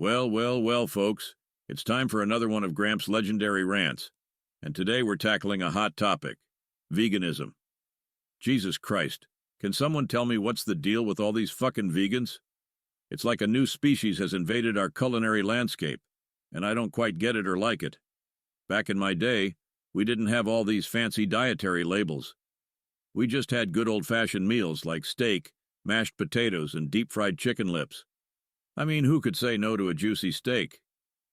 Well, folks. It's time for another one of Gramps' legendary rants. And today we're tackling a hot topic, veganism. Jesus Christ, can someone tell me what's the deal with all these fucking vegans? It's like a new species has invaded our culinary landscape, and I don't quite get it or like it. Back in my day, we didn't have all these fancy dietary labels. We just had good old-fashioned meals like steak, mashed potatoes, and deep-fried chicken lips. I mean, who could say no to a juicy steak?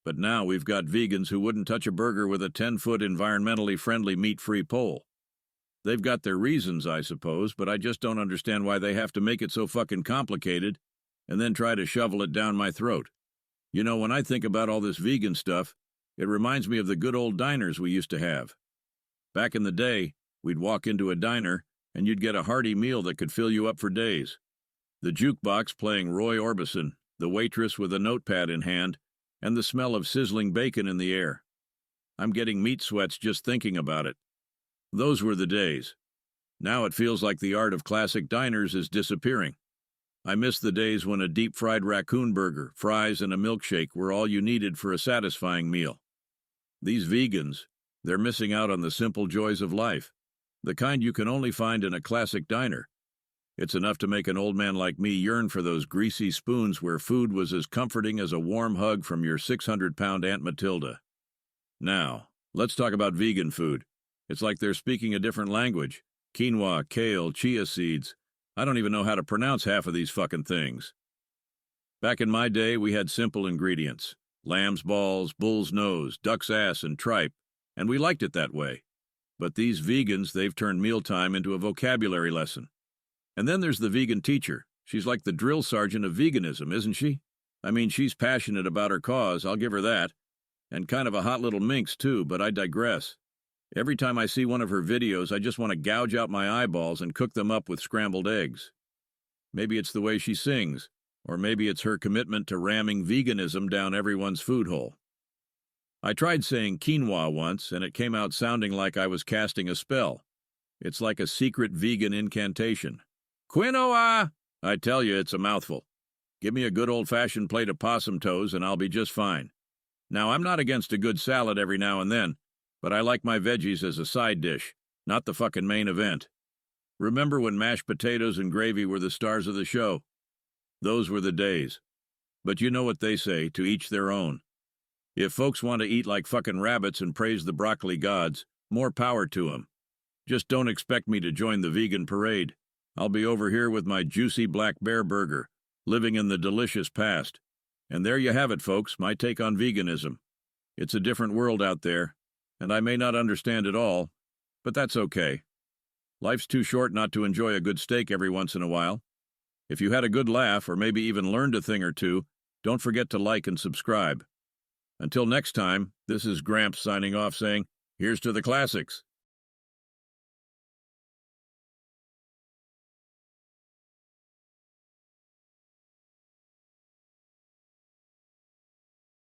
But now we've got vegans who wouldn't touch a burger with a 10-foot environmentally friendly meat-free pole. They've got their reasons, I suppose, but I just don't understand why they have to make it so fucking complicated and then try to shovel it down my throat. You know, when I think about all this vegan stuff, it reminds me of the good old diners we used to have. Back in the day, we'd walk into a diner and you'd get a hearty meal that could fill you up for days. The jukebox playing Roy Orbison, the waitress with a notepad in hand, and the smell of sizzling bacon in the air. I'm getting meat sweats just thinking about it. Those were the days. Now it feels like the art of classic diners is disappearing. I miss the days when a deep-fried raccoon burger, fries, and a milkshake were all you needed for a satisfying meal. These vegans, they're missing out on the simple joys of life, the kind you can only find in a classic diner. It's enough to make an old man like me yearn for those greasy spoons where food was as comforting as a warm hug from your 600-pound Aunt Matilda. Now, let's talk about vegan food. It's like they're speaking a different language. Quinoa, kale, chia seeds. I don't even know how to pronounce half of these fucking things. Back in my day, we had simple ingredients. Lamb's balls, bull's nose, duck's ass, and tripe. And we liked it that way. But these vegans, they've turned mealtime into a vocabulary lesson. And then there's the vegan teacher. She's like the drill sergeant of veganism, isn't she? I mean, she's passionate about her cause, I'll give her that. And kind of a hot little minx, too, but I digress. Every time I see one of her videos, I just want to gouge out my eyeballs and cook them up with scrambled eggs. Maybe it's the way she sings, or maybe it's her commitment to ramming veganism down everyone's food hole. I tried saying quinoa once, and it came out sounding like I was casting a spell. It's like a secret vegan incantation. Quinoa! I tell you, it's a mouthful. Give me a good old-fashioned plate of possum toes and I'll be just fine. Now, I'm not against a good salad every now and then, but I like my veggies as a side dish, not the fucking main event. Remember when mashed potatoes and gravy were the stars of the show? Those were the days. But you know what they say, to each their own. If folks want to eat like fucking rabbits and praise the broccoli gods, more power to 'em. Just don't expect me to join the vegan parade. I'll be over here with my juicy black bear burger, living in the delicious past. And there you have it, folks, my take on veganism. It's a different world out there, and I may not understand it all, but that's okay. Life's too short not to enjoy a good steak every once in a while. If you had a good laugh, or maybe even learned a thing or two, don't forget to like and subscribe. Until next time, this is Gramps signing off saying, here's to the classics.